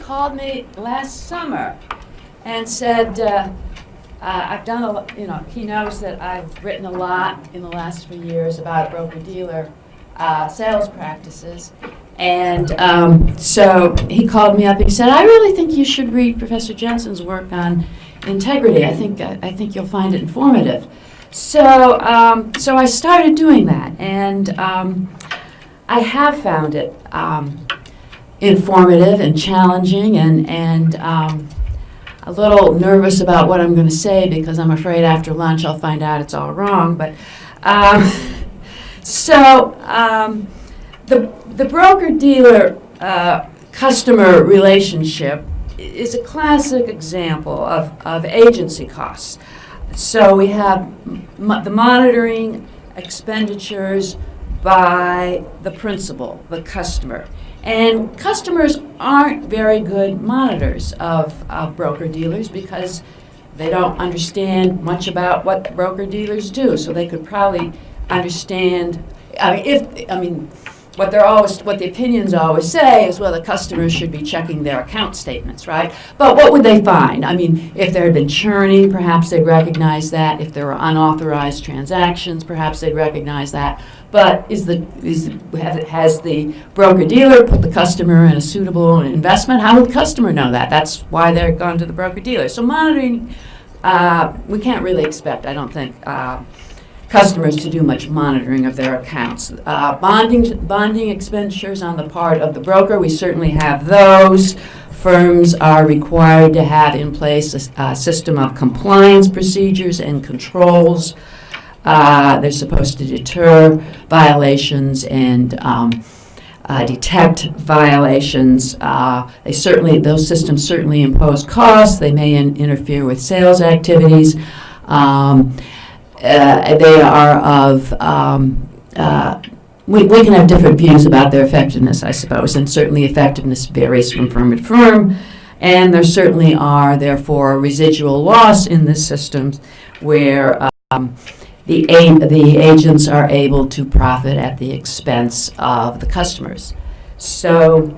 called me last summer and said, I've done a lot, he knows that I've written a lot in the last few years about broker-dealer sales practices. And so he called me up and he said, I really think you should read Professor Jensen's work on integrity. I think you'll find it informative. So I started doing that, and I have found it informative and challenging, and a little nervous about what I'm going to say because I'm afraid after lunch I'll find out it's all wrong. But the broker-dealer customer relationship is a classic example of agency costs. So we have the monitoring expenditures by the principal, the customer. And customers aren't very good monitors of broker-dealers because they don't understand much about what broker-dealers do. So they could probably understand, what the opinions always say is, well, the customers should be checking their account statements, right? But what would they find? If there had been churning, perhaps they'd recognize that. If there were unauthorized transactions, perhaps they'd recognize that. But has the broker-dealer put the customer in a suitable investment? How would the customer know that? That's why they're gone to the broker-dealer. So monitoring, we can't really expect, I don't think, customers to do much monitoring of their accounts. Bonding expenditures on the part of the broker, we certainly have those. Firms are required to have in place a system of compliance procedures and controls. They're supposed to deter violations and detect violations. Those systems certainly impose costs. They may interfere with sales activities. They are of, we can have different views about their effectiveness, I suppose, and certainly effectiveness varies from firm to firm, and there certainly are, therefore, residual loss in this system where the agents are able to profit at the expense of the customers. So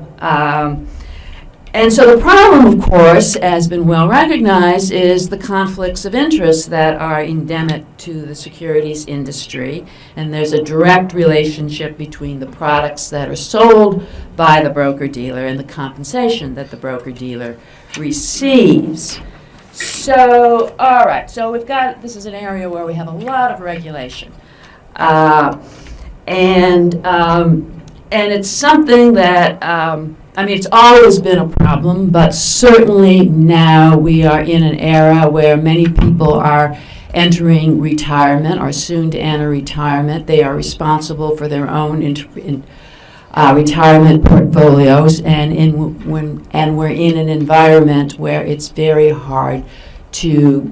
the problem, of course, has been well recognized, is the conflicts of interest that are endemic to the securities industry. And there's a direct relationship between the products that are sold by the broker-dealer and the compensation that the broker-dealer receives. So, all right, so this is an area where we have a lot of regulation. And it's something that, it's always been a problem, but certainly now we are in an era where many people are entering retirement or soon to enter retirement. They are responsible for their own retirement portfolios, and we're in an environment where it's very hard to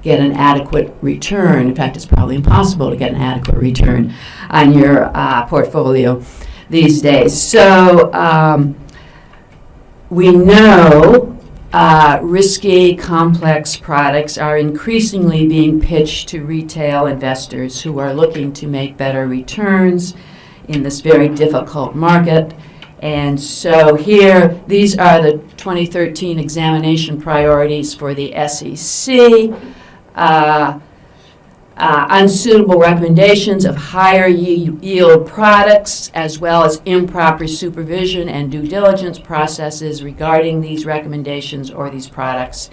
get an adequate return. In fact, it's probably impossible to get an adequate return on your portfolio these days. So we know risky, complex products are increasingly being pitched to retail investors who are looking to make better returns in this very difficult market. And so here, these are the 2013 examination priorities for the SEC. Unsuitable recommendations of higher yield products, as well as improper supervision and due diligence processes regarding these recommendations or these products.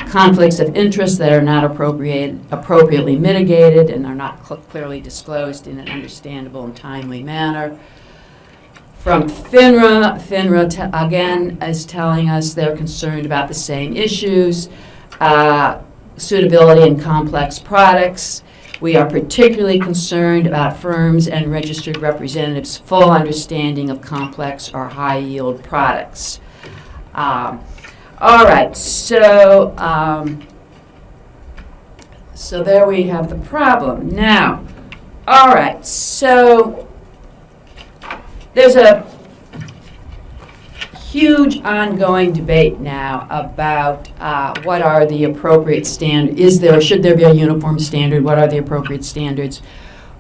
Conflicts of interest that are not appropriately mitigated and are not clearly disclosed in an understandable and timely manner. From FINRA again is telling us they're concerned about the same issues. Suitability in complex products. We are particularly concerned about firms and registered representatives' full understanding of complex or high-yield products. All right, so there we have the problem. Now, all right, so there's a huge ongoing debate now about what are the appropriate standards. Should there be a uniform standard? What are the appropriate standards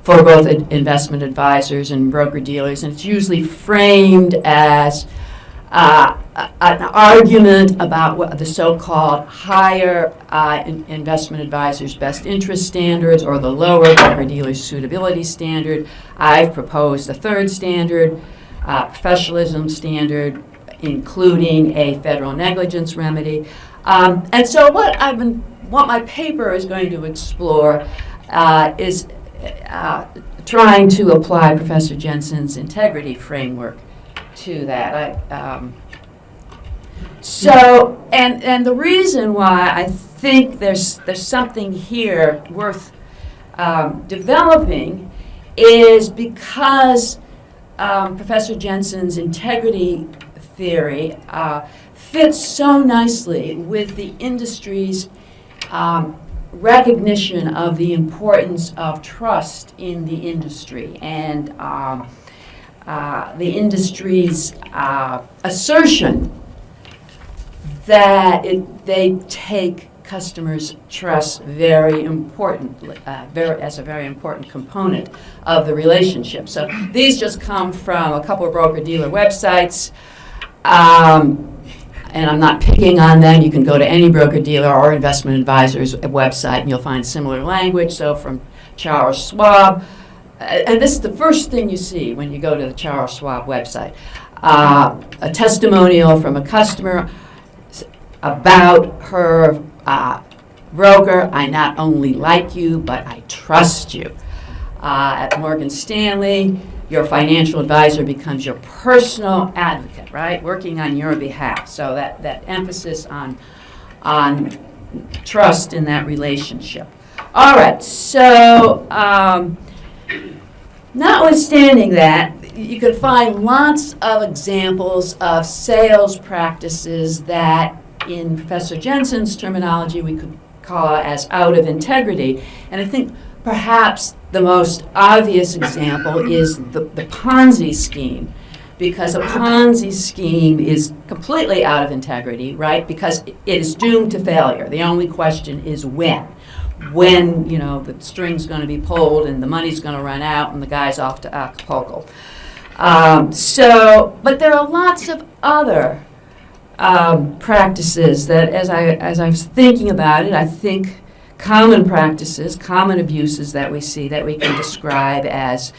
for both investment advisors and broker-dealers? And it's usually framed as an argument about what the so-called higher investment advisors' best interest standards or the lower broker-dealer suitability standard. I've proposed a third standard, professionalism standard, including a federal negligence remedy. And so what my paper is going to explore is trying to apply Professor Jensen's integrity framework to that. So, and the reason why I think there's something here worth developing is because Professor Jensen's integrity theory fits so nicely with the industry's recognition of the importance of trust in the industry and the industry's assertion that they take customers' trust very importantly, as a very important component of the relationship. So these just come from a couple of broker-dealer websites, and I'm not picking on them. You can go to any broker-dealer or investment advisor's website, and you'll find similar language. So from Charles Schwab, and this is the first thing you see when you go to the Charles Schwab website, a testimonial from a customer about her broker. I not only like you, but I trust you. At Morgan Stanley, your financial advisor becomes your personal advocate, right? Working on your behalf. So that emphasis on trust in that relationship. All right, so notwithstanding that, you can find lots of examples of sales practices that, in Professor Jensen's terminology, we could call as out of integrity. And I think perhaps the most obvious example is the Ponzi scheme, because a Ponzi scheme is completely out of integrity, right? Because it is doomed to failure. The only question is when. When, the string's going to be pulled and the money's going to run out and the guy's off to Acapulco. But there are lots of other practices that, as I was thinking about it, I think common practices, common abuses that we see that we can describe as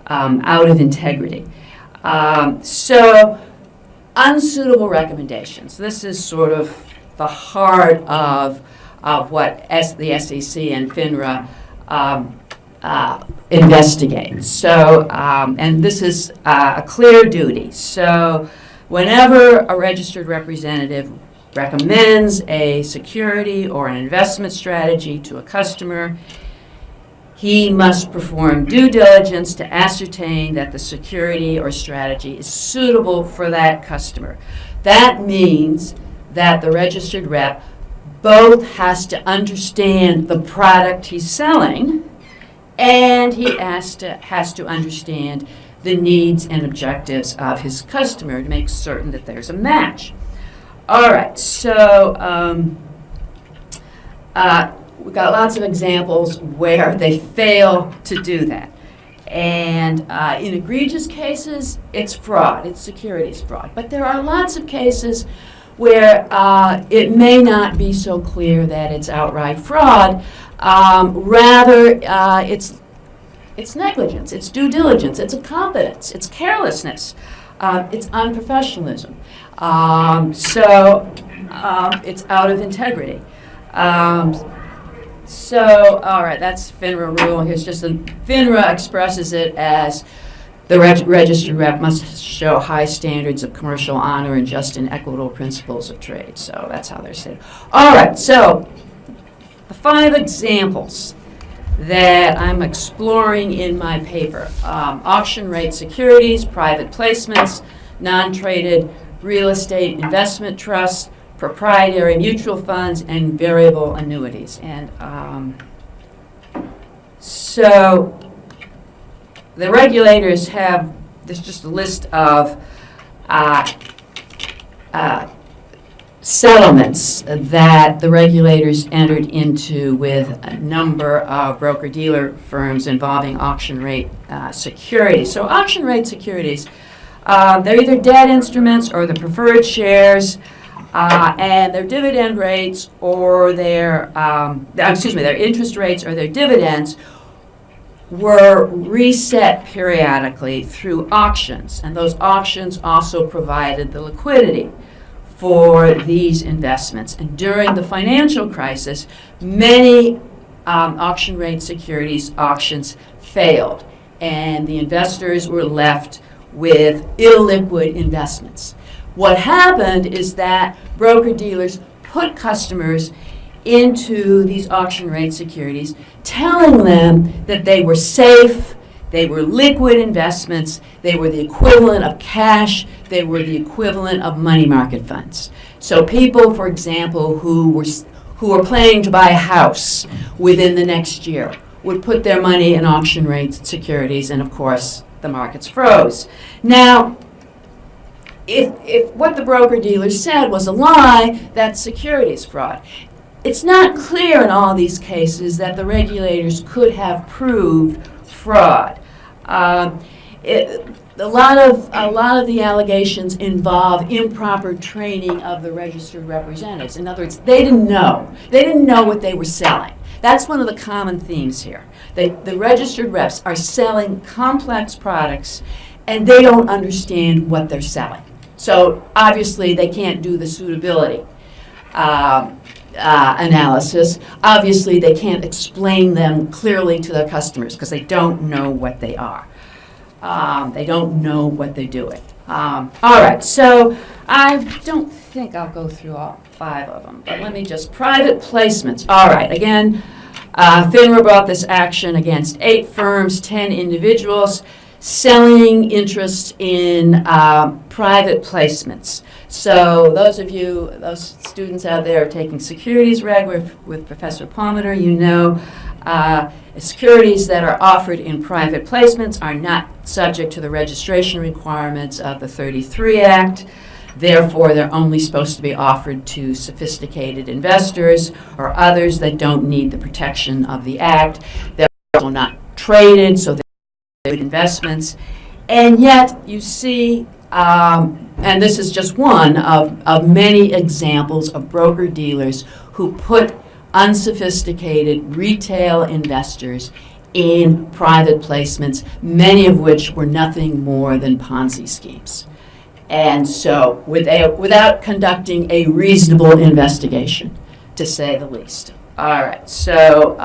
out of integrity. So unsuitable recommendations. This is sort of the heart of what the SEC and FINRA investigate. So, and this is a clear duty. So whenever a registered representative recommends a security or an investment strategy to a customer, he must perform due diligence to ascertain that the security or strategy is suitable for that customer. That means that the registered rep both has to understand the product he's selling, and he has to understand the needs and objectives of his customer to make certain that there's a match. All right, so we've got lots of examples where they fail to do that. And in egregious cases, it's fraud, it's securities fraud. But there are lots of cases where it may not be so clear that it's outright fraud. Rather, it's negligence, it's due diligence, it's incompetence, it's carelessness, it's unprofessionalism. It's out of integrity. All right, that's FINRA rule. Here's just FINRA expresses it as the registered rep must show high standards of commercial honor and just and equitable principles of trade. So that's how they're stated. All right, so the 5 examples that I'm exploring in my paper: auction rate securities, private placements, non-traded real estate investment trusts, proprietary mutual funds, and variable annuities. And so the regulators have, there's just a list of settlements that the regulators entered into with a number of broker-dealer firms involving auction rate securities. So auction rate securities They're either debt instruments or the preferred shares, and their dividend rates or their interest rates or their dividends were reset periodically through auctions, and those auctions also provided the liquidity for these investments. And during the financial crisis, many auction rate securities auctions failed, and the investors were left with illiquid investments. What happened is that broker-dealers put customers into these auction rate securities, telling them that they were safe, they were liquid investments, they were the equivalent of cash, they were the equivalent of money market funds. So people, for example, who were planning to buy a house within the next year would put their money in auction rate securities, and of course, the markets froze. Now, if what the broker-dealer said was a lie, that's securities fraud. It's not clear in all these cases that the regulators could have proved fraud. A lot of the allegations involve improper training of the registered representatives. In other words, they didn't know. They didn't know what they were selling. That's one of the common themes here. The registered reps are selling complex products, and they don't understand what they're selling. So obviously, they can't do the suitability analysis. Obviously, they can't explain them clearly to their customers because they don't know what they are. They don't know what they're doing. All right, so I don't think I'll go through all 5 of them, but let me just, private placements. All right, again, FINRA brought this action against 8 firms, 10 individuals, selling interest in private placements. So those students out there taking securities reg with Professor Palmer, you know securities that are offered in private placements are not subject to the registration requirements of the 33 Act. Therefore, they're only supposed to be offered to sophisticated investors or others that don't need the protection of the Act. They're also not traded, so they're good investments. And yet, you see, and this is just one of many examples of broker-dealers who put unsophisticated retail investors in private placements, many of which were nothing more than Ponzi schemes. And so, without conducting a reasonable investigation, to say the least. All right, so,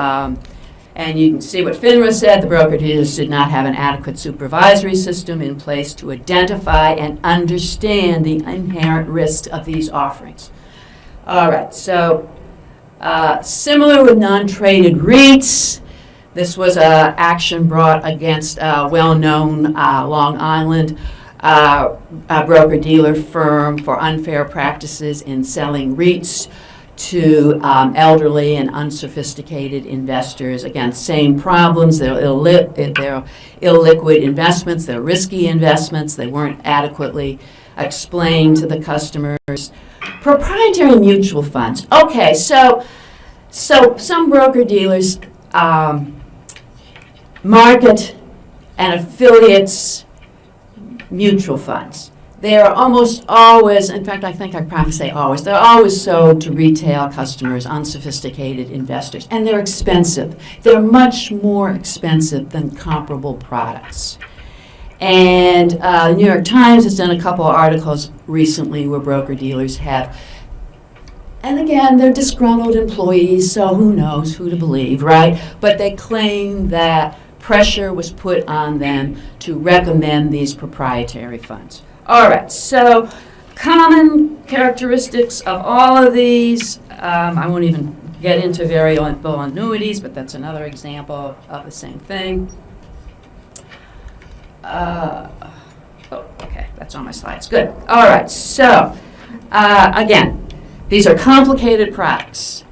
and you can see what FINRA said, the broker-dealers did not have an adequate supervisory system in place to identify and understand the inherent risks of these offerings. All right, so, similar with non-traded REITs, this was an action brought against a well-known Long Island broker-dealer firm for unfair practices in selling REITs to elderly and unsophisticated investors. Again, same problems. They're illiquid investments. They're risky investments. They weren't adequately explained to the customers. Proprietary mutual funds. Okay, so some broker-dealers market and affiliates mutual funds. They are almost always, in fact, I think I probably say always, they're always sold to retail customers, unsophisticated investors, and they're expensive. They're much more expensive than comparable products. And the New York Times has done a couple of articles recently where broker-dealers have, and again, they're disgruntled employees, so who knows who to believe, right? But they claim that pressure was put on them to recommend these proprietary funds. All right, so common characteristics of all of these. I won't even get into variable annuities, but that's another example of the same thing. Okay, that's on my slides. Good. All right, so again, these are complicated products.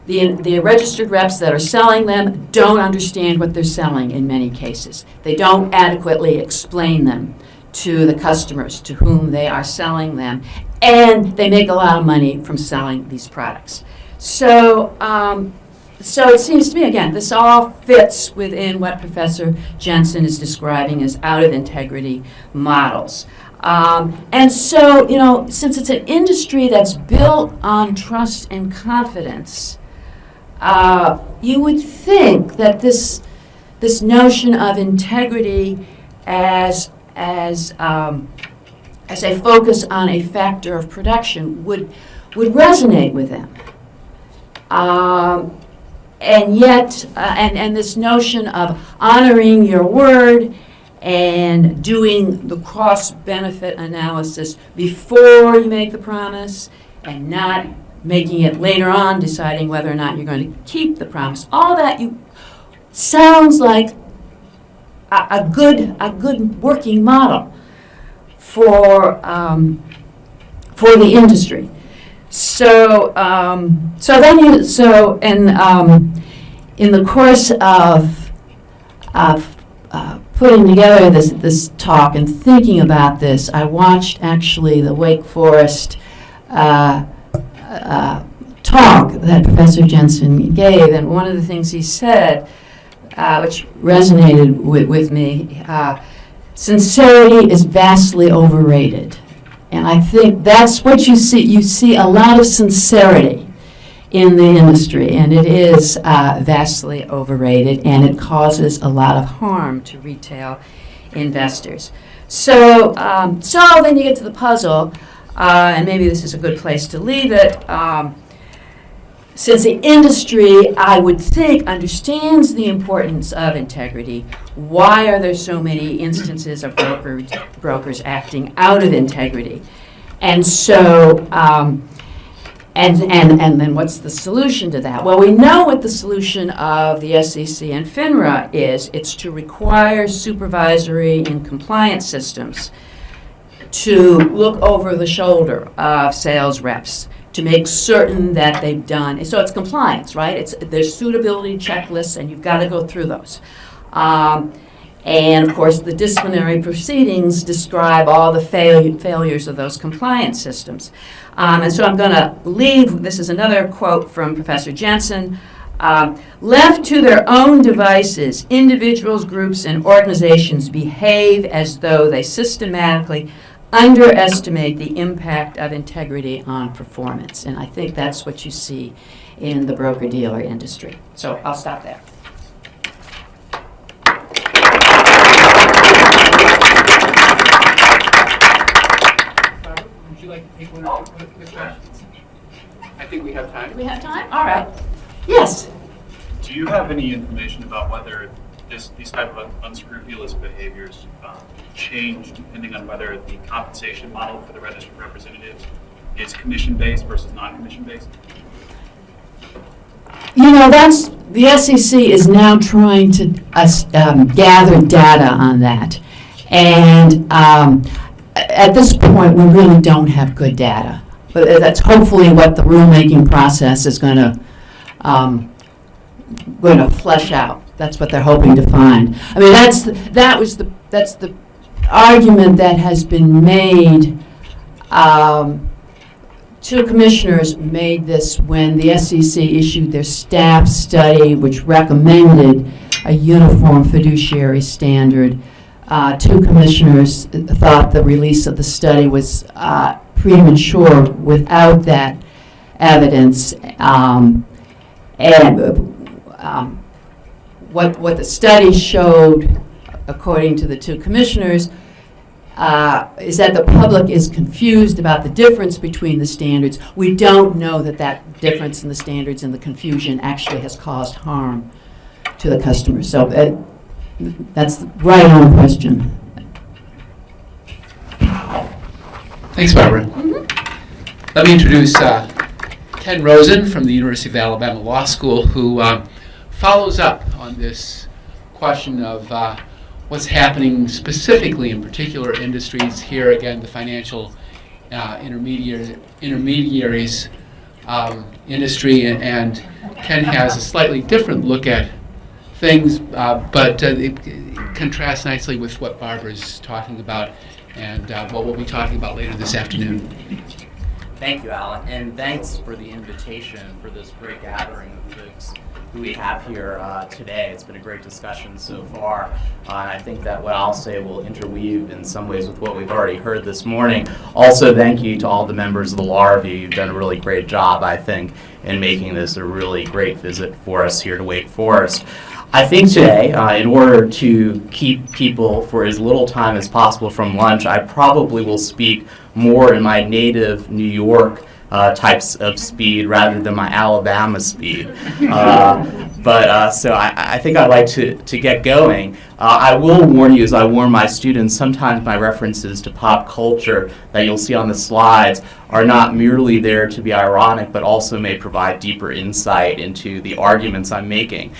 The registered reps that are selling them don't understand what they're selling in many cases. They don't adequately explain them to the customers to whom they are selling them, and they make a lot of money from selling these products. So So it seems to me, again, this all fits within what Professor Jensen is describing as out-of-integrity models. And so, since it's an industry that's built on trust and confidence, you would think that this notion of integrity as a focus on a factor of production would resonate with them. And yet, and this notion of honoring your word and doing the cost-benefit analysis before you make the promise and not making it later on, deciding whether or not you're going to keep the promise, all that sounds like a good working model for the industry. In the course of putting together this talk and thinking about this, I watched actually the Wake Forest talk that Professor Jensen gave, and one of the things he said, which resonated with me, sincerity is vastly overrated. And I think that's what you see. You see a lot of sincerity in the industry, and it is vastly overrated, and it causes a lot of harm to retail investors. So then you get to the puzzle, and maybe this is a good place to leave it. Since the industry, I would think, understands the importance of integrity, why are there so many instances of brokers acting out of integrity? And so, and then what's the solution to that? Well, we know what the solution of the SEC and FINRA is. It's to require supervisory and compliance systems to look over the shoulder of sales reps to make certain that they've done. So it's compliance, right? There's suitability checklists, and you've got to go through those. And of course, the disciplinary proceedings describe all the failures of those compliance systems. And so I'm going to leave, this is another quote from Professor Jensen. Left to their own devices, individuals, groups, and organizations behave as though they systematically underestimate the impact of integrity on performance. And I think that's what you see in the broker-dealer industry. So I'll stop there. Would you like to take one or two quick questions? I think we have time. Do we have time? All right. Yes. Do you have any information about whether these type of unscrupulous behaviors change depending on whether the compensation model for the registered representatives is commission-based versus non-commission-based? That's the SEC is now trying to gather data on that, and at this point, we really don't have good data. But that's hopefully what the rulemaking process is going to flesh out. That's what they're hoping to find. I mean, that's the argument that has been made. Two commissioners made this when the SEC issued their staff study, which recommended a uniform fiduciary standard. Two commissioners thought the release of the study was premature without that evidence. What the study showed, according to the two commissioners, is that the public is confused about the difference between the standards. We don't know that difference in the standards and the confusion actually has caused harm to the customer. So that's right on question. Thanks, Barbara. Mm-hmm. Let me introduce Ken Rosen from the University of Alabama Law School, who follows up on this question of what's happening specifically in particular industries. Here again, the financial intermediaries industry, and Ken has a slightly different look at things, but it contrasts nicely with what Barbara's talking about and what we'll be talking about later this afternoon. Thank you, Alan, and thanks for the invitation for this great gathering of folks who we have here today. It's been a great discussion so far. And I think that what I'll say will interweave in some ways with what we've already heard this morning. Also, thank you to all the members of the law review. You've done a really great job, I think, in making this a really great visit for us here to Wake Forest. I think today, in order to keep people for as little time as possible from lunch, I probably will speak more in my native New York types of speed rather than my Alabama speed. So I think I'd like to get going. I will warn you, as I warn my students, sometimes my references to pop culture that you'll see on the slides are not merely there to be ironic, but also may provide deeper insight into the arguments I'm making.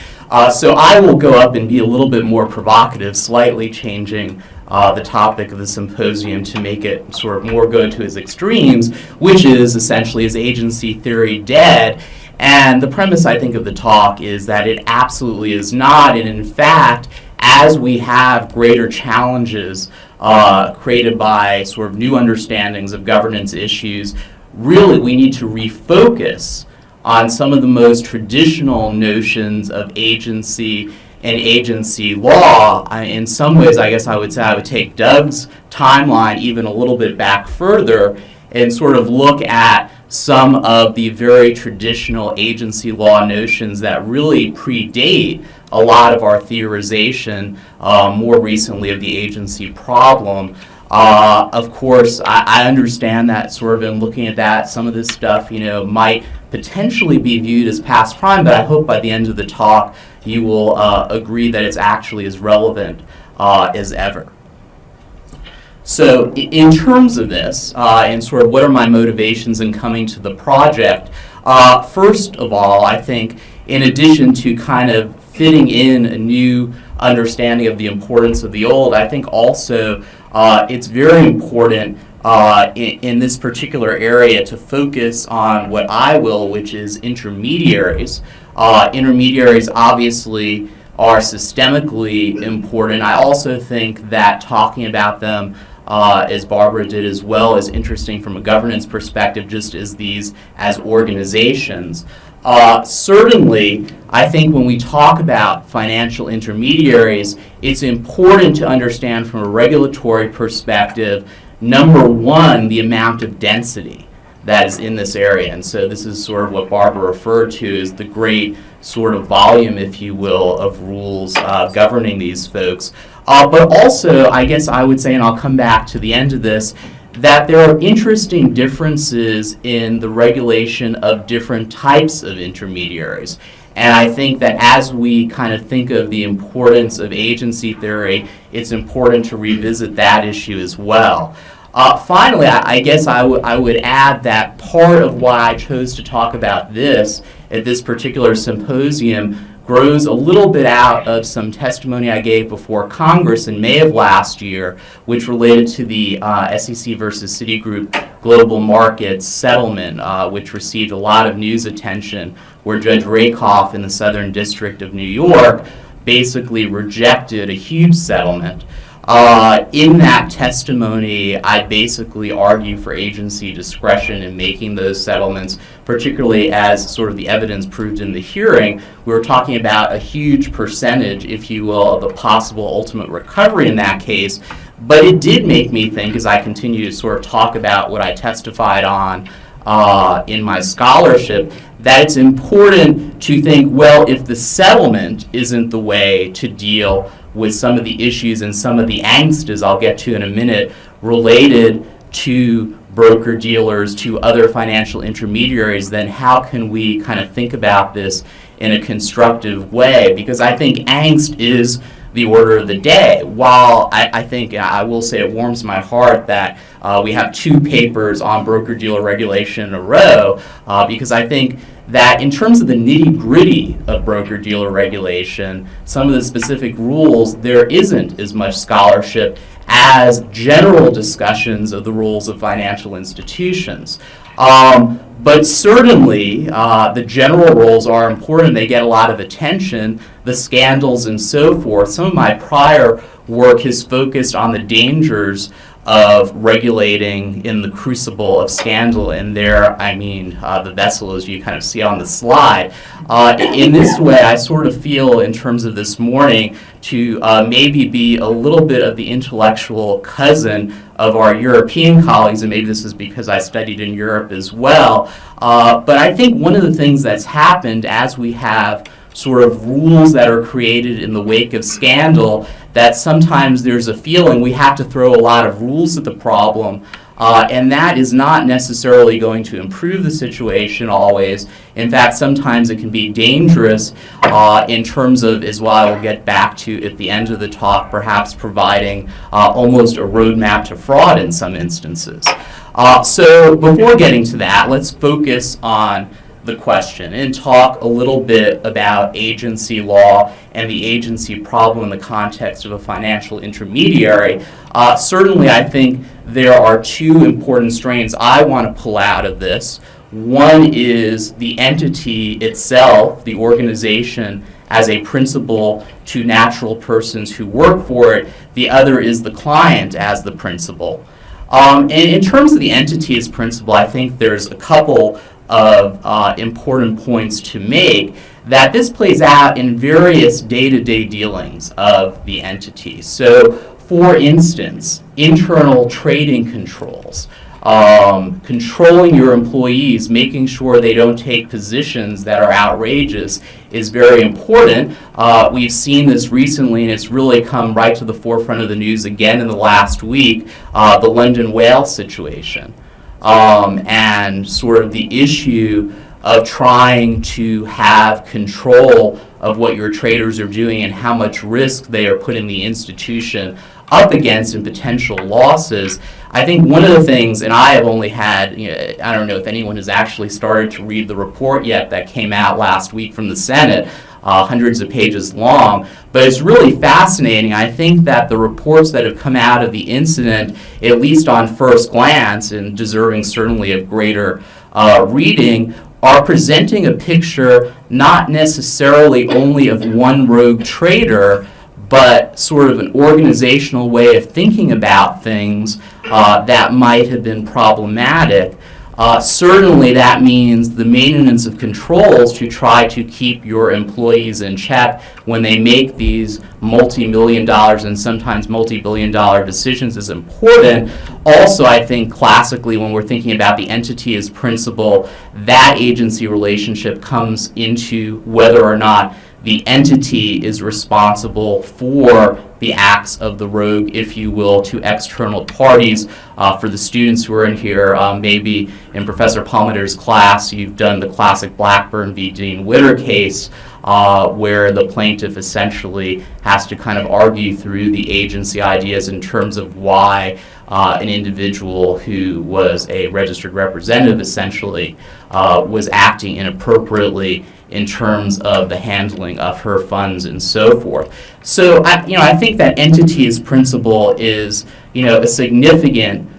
So I will go up and be a little bit more provocative, slightly changing the topic of the symposium to make it sort of more go to its extremes, which is essentially, is agency theory dead? And the premise, I think, of the talk is that it absolutely is not, and in fact, as we have greater challenges created by sort of new understandings of governance issues, really we need to refocus on some of the most traditional notions of agency and agency law. In some ways, I guess I would say I would take Doug's timeline even a little bit back further and sort of look at some of the very traditional agency law notions that really predate a lot of our theorization more recently of the agency problem. Of course, I understand that sort of in looking at that, some of this stuff, might potentially be viewed as past prime, but I hope by the end of the talk you will agree that it's actually as relevant as ever. So in terms of this, and sort of what are my motivations in coming to the project, first of all, I think in addition to kind of fitting in a new understanding of the importance of the old, I think also it's very important in this particular area to focus on what I will, which is intermediaries. Intermediaries obviously are systemically important. I also think that talking about them, as Barbara did as well, is interesting from a governance perspective, just as these as organizations. Certainly, I think when we talk about financial intermediaries, it's important to understand from a regulatory perspective, number one, the amount of density that is in this area. And so this is sort of what Barbara referred to as the great sort of volume, if you will, of rules governing these folks. But also, I guess I would say, and I'll come back to the end of this, that there are interesting differences in the regulation of different types of intermediaries. And I think that as we kind of think of the importance of agency theory, it's important to revisit that issue as well. Finally, I guess I would add that part of why I chose to talk about this at this particular symposium grows a little bit out of some testimony I gave before Congress in May of last year, which related to the SEC versus Citigroup Global Markets settlement, which received a lot of news attention, where Judge Rakoff in the Southern District of New York basically rejected a huge settlement. In that testimony, I basically argue for agency discretion in making those settlements, particularly as sort of the evidence proved in the hearing. We were talking about a huge percentage, if you will, of the possible ultimate recovery in that case. But it did make me think, as I continue to sort of talk about what I testified on in my scholarship, that it's important to think, well, if the settlement isn't the way to deal with some of the issues and some of the angst, as I'll get to in a minute, related to broker-dealers, to other financial intermediaries, then how can we kind of think about this in a constructive way? Because I think angst is the order of the day. While I think, I will say it warms my heart that we have 2 papers on broker-dealer regulation in a row, because I think that in terms of the nitty-gritty of broker-dealer regulation, some of the specific rules, there isn't as much scholarship as general discussions of the rules of financial institutions. But certainly, the general rules are important. They get a lot of attention, the scandals and so forth. Some of my prior work has focused on the dangers of regulating in the crucible of scandal, and there I mean the vessel as you kind of see on the slide. In this way, I sort of feel in terms of this morning to maybe be a little bit of the intellectual cousin of our European colleagues, and maybe this is because I studied in Europe as well. But I think one of the things that's happened as we have sort of rules that are created in the wake of scandal, that sometimes there's a feeling we have to throw a lot of rules at the problem, and that is not necessarily going to improve the situation always. In fact, sometimes it can be dangerous in terms of, as well I will get back to at the end of the talk, perhaps providing almost a roadmap to fraud in some instances. So before getting to that, let's focus on the question and talk a little bit about agency law and the agency problem in the context of a financial intermediary. Certainly, I think there are two important strains I want to pull out of this. One is the entity itself, the organization, as a principal to natural persons who work for it. The other is the client as the principal. And in terms of the entity as principal, I think there's a couple of important points to make, that this plays out in various day-to-day dealings of the entity. So, for instance, internal trading controls, controlling your employees, making sure they don't take positions that are outrageous is very important. We've seen this recently, and it's really come right to the forefront of the news again in the last week, the London whale situation. And sort of the issue of trying to have control of what your traders are doing and how much risk they are putting the institution up against in potential losses. I think one of the things, and I have only had, I don't know if anyone has actually started to read the report yet that came out last week from the Senate, hundreds of pages long, but it's really fascinating. I think that the reports that have come out of the incident, at least on first glance, and deserving certainly of greater reading, are presenting a picture not necessarily only of one rogue trader, but sort of an organizational way of thinking about things that might have been problematic. Certainly that means the maintenance of controls to try to keep your employees in check when they make these multi-million dollars and sometimes multi-billion dollar decisions is important. Also, I think classically when we're thinking about the entity as principal, that agency relationship comes into whether or not the entity is responsible for the acts of the rogue, if you will, to external parties. For the students who are in here, maybe in Professor Palmater's class, you've done the classic Blackburn v. Dean Witter case, where the plaintiff essentially has to kind of argue through the agency ideas in terms of why an individual who was a registered representative essentially was acting inappropriately in terms of the handling of her funds and so forth. So, I think that entity as principal is, a significant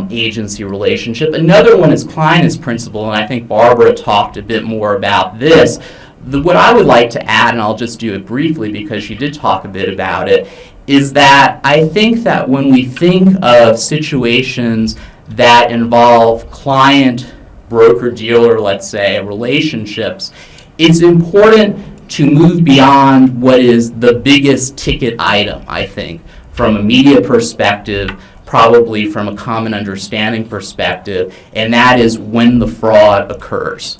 agency relationship. Another one is client as principal, and I think Barbara talked a bit more about this. What I would like to add, and I'll just do it briefly because she did talk a bit about it, is that I think that when we think of situations that involve client, broker-dealer, let's say, relationships, it's important to move beyond what is the biggest ticket item, I think, from a media perspective, probably from a common understanding perspective, and that is when the fraud occurs.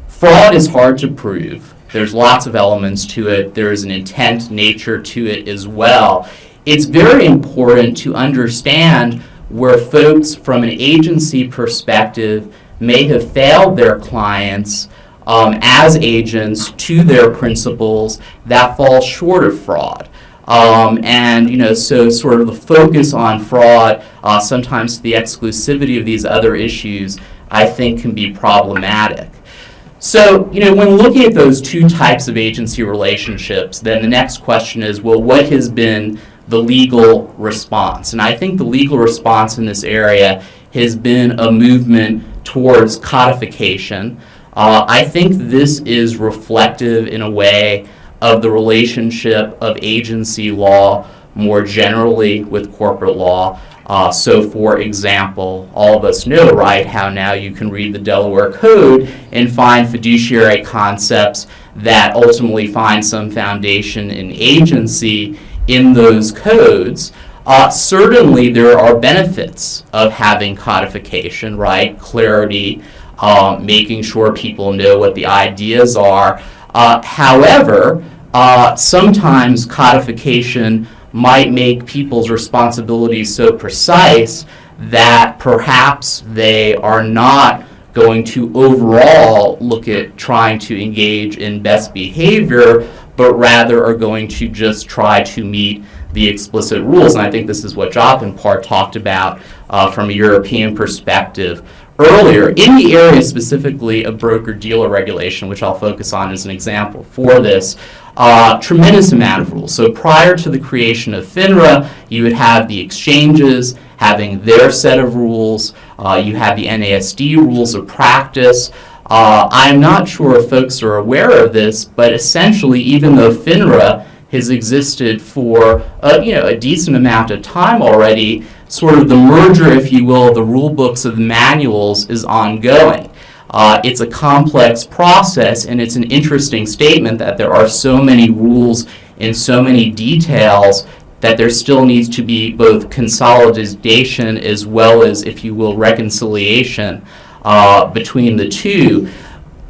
Fraud is hard to prove. There's lots of elements to it. There is an intent nature to it as well. It's very important to understand where folks from an agency perspective may have failed their clients as agents to their principals that fall short of fraud. So sort of the focus on fraud, sometimes the exclusivity of these other issues, I think can be problematic. So, when looking at those two types of agency relationships, then the next question is, well, what has been the legal response? And I think the legal response in this area has been a movement towards codification. I think this is reflective in a way of the relationship of agency law more generally with corporate law. So, for example, all of us know, right, how now you can read the Delaware Code and find fiduciary concepts that ultimately find some foundation in agency in those codes. Certainly, there are benefits of having codification, right? Clarity, making sure people know what the ideas are. However, sometimes codification might make people's responsibilities so precise that perhaps they are not going to overall look at trying to engage in best behavior, but rather are going to just try to meet the explicit rules. And I think this is what Job in part talked about from a European perspective earlier. In the area specifically of broker-dealer regulation, which I'll focus on as an example for this, tremendous amount of rules. So prior to the creation of FINRA, you would have the exchanges having their set of rules. You have the NASD rules of practice. I'm not sure if folks are aware of this, but essentially, even though FINRA has existed for a decent amount of time already, sort of the merger, if you will, of the rule books of the manuals is ongoing. It's a complex process, and it's an interesting statement that there are so many rules and so many details that there still needs to be both consolidation as well as, if you will, reconciliation between the two.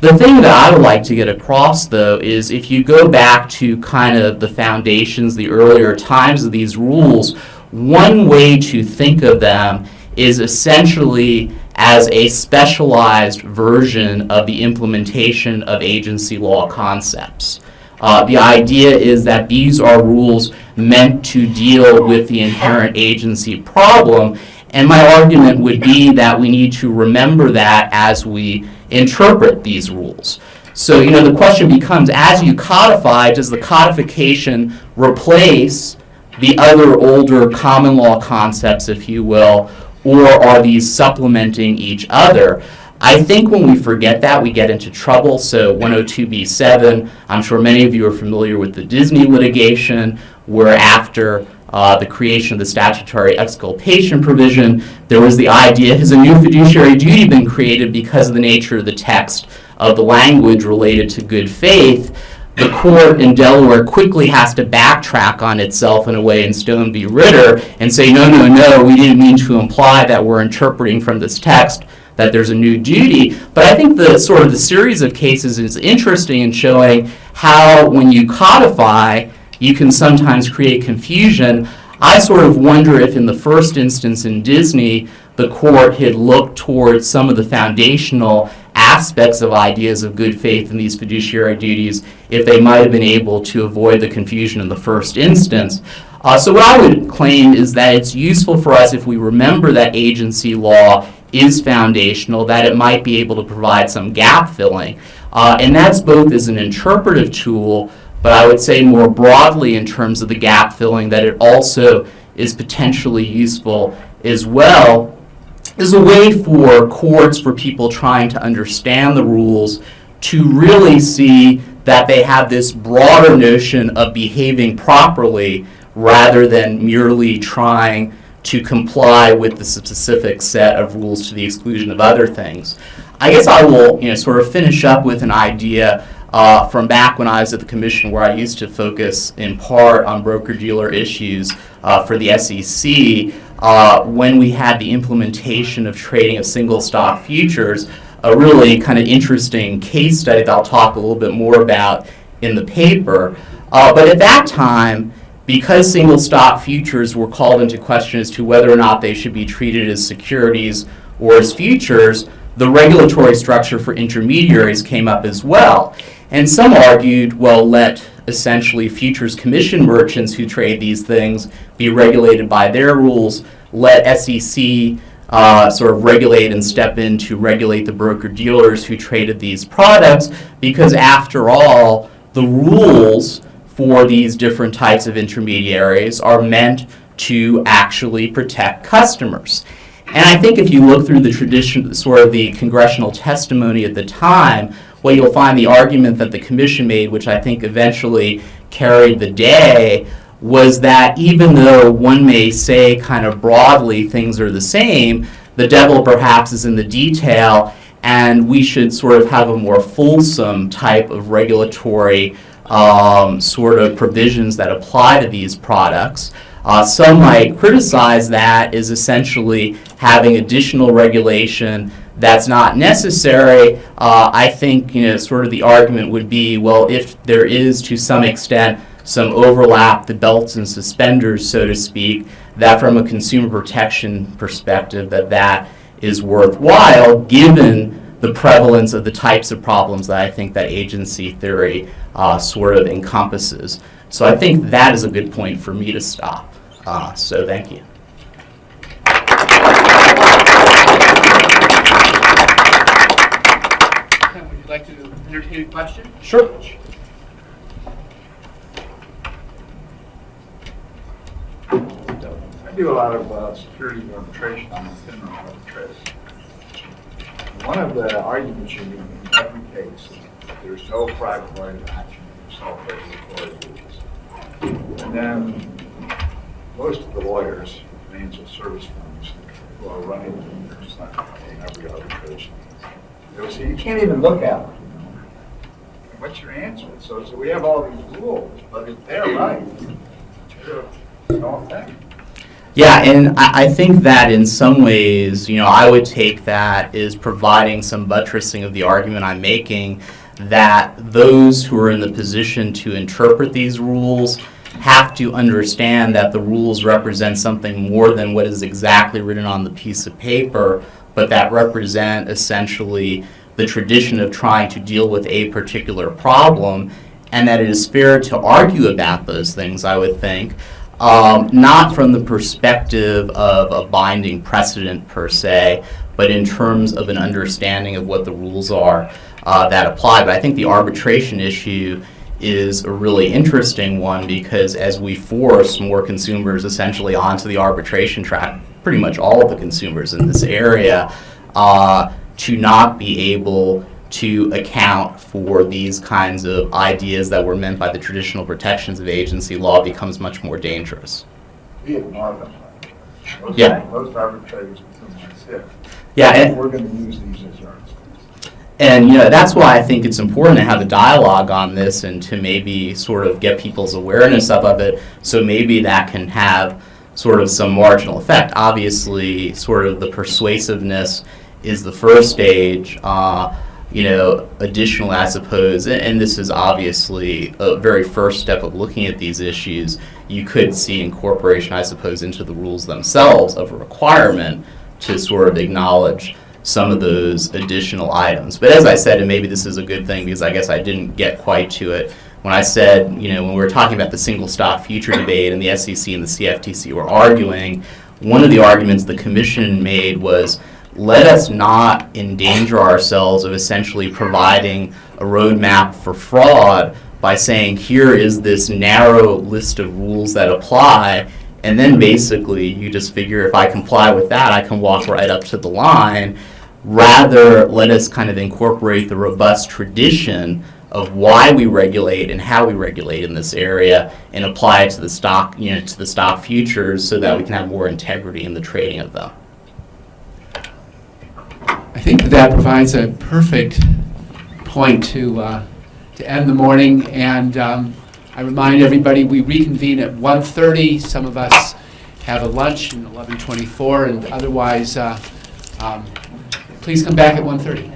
The thing that I would like to get across, though, is if you go back to kind of the foundations, the earlier times of these rules, one way to think of them is essentially as a specialized version of the implementation of agency law concepts. The idea is that these are rules meant to deal with the inherent agency problem, and my argument would be that we need to remember that as we interpret these rules. So, the question becomes, as you codify, does the codification replace the other older common law concepts, if you will, or are these supplementing each other? I think when we forget that, we get into trouble. So 102b7, I'm sure many of you are familiar with the Disney litigation, where after the creation of the statutory exculpation provision, there was the idea, has a new fiduciary duty been created because of the nature of the text of the language related to good faith? The court in Delaware quickly has to backtrack on itself in a way in Stone v. Ritter and say, no, we didn't mean to imply that we're interpreting from this text that there's a new duty. But I think the series of cases is interesting in showing how when you codify, you can sometimes create confusion. I sort of wonder if in the first instance in Disney, the court had looked towards some of the foundational aspects of ideas of good faith in these fiduciary duties, if they might have been able to avoid the confusion in the first instance. So what I would claim is that it's useful for us, if we remember that agency law is foundational, that it might be able to provide some gap filling. And that's both as an interpretive tool, but I would say more broadly in terms of the gap filling, that it also is potentially useful as well as a way for courts, for people trying to understand the rules, to really see that they have this broader notion of behaving properly rather than merely trying to comply with the specific set of rules to the exclusion of other things. I guess I will sort of finish up with an idea from back when I was at the Commission, where I used to focus in part on broker-dealer issues for the SEC. When we had the implementation of trading of single stock futures, a really kind of interesting case study that I'll talk a little bit more about in the paper. But at that time, because single stock futures were called into question as to whether or not they should be treated as securities or as futures, the regulatory structure for intermediaries came up as well. And some argued, well, let essentially futures commission merchants who trade these things be regulated by their rules, let SEC sort of regulate and step in to regulate the broker-dealers who traded these products, because after all, the rules for these different types of intermediaries are meant to actually protect customers. And I think if you look through the tradition, sort of the congressional testimony at the time, well, you'll find the argument that the Commission made, which I think eventually carried the day, was that even though one may say kind of broadly things are the same, the devil perhaps is in the detail, and we should sort of have a more fulsome type of regulatory sort of provisions that apply to these products. Some might criticize that as essentially having additional regulation that's not necessary. I think, sort of the argument would be, well, if there is to some extent some overlap, the belts and suspenders, so to speak, that from a consumer protection perspective, that is worthwhile given the prevalence of the types of problems that I think that agency theory sort of encompasses. So I think that is a good point for me to stop. So thank you. Ken, would you like to entertain a question? Sure. I do a lot of security arbitration on the FINRA arbitration. One of the arguments you make in every case is that there's no private right of action to solve regulatory rules. And then most of the lawyers, financial service firms, who are running every arbitration, they'll say, you can't even look at it. What's your answer? So we have all these rules, but if they're right, there's no effect. Yeah, and I think that in some ways, I would take that as providing some buttressing of the argument I'm making that those who are in the position to interpret these rules have to understand that the rules represent something more than what is exactly written on the piece of paper, but that represent essentially the tradition of trying to deal with a particular problem, and that it is fair to argue about those things, I would think. Not from the perspective of a binding precedent per se, but in terms of an understanding of what the rules are that apply. But I think the arbitration issue is a really interesting one because as we force more consumers essentially onto the arbitration track, pretty much all of the consumers in this area, to not be able to account for these kinds of ideas that were meant by the traditional protections of agency law becomes much more dangerous. We ignore them. Most arbitrators sit. Yeah, and we're going to use these as arguments. And that's why I think it's important to have a dialogue on this and to maybe sort of get people's awareness up of it, so maybe that can have sort of some marginal effect. Obviously, sort of the persuasiveness is the first stage. Additional, I suppose, and this is obviously a very first step of looking at these issues, you could see incorporation, I suppose, into the rules themselves of a requirement to sort of acknowledge some of those additional items. But as I said, and maybe this is a good thing because I guess I didn't get quite to it, when I said, when we were talking about the single stock future debate and the SEC and the CFTC were arguing, one of the arguments the Commission made was, let us not endanger ourselves of essentially providing a roadmap for fraud by saying, here is this narrow list of rules that apply, and then basically you just figure if I comply with that, I can walk right up to the line. Rather, let us kind of incorporate the robust tradition of why we regulate and how we regulate in this area and apply it to the stock, to the stock futures so that we can have more integrity in the trading of them. I think that provides a perfect point to end the morning, and I remind everybody we reconvene at 1:30. Some of us have a lunch at 11:24, and otherwise, please come back at 1:30.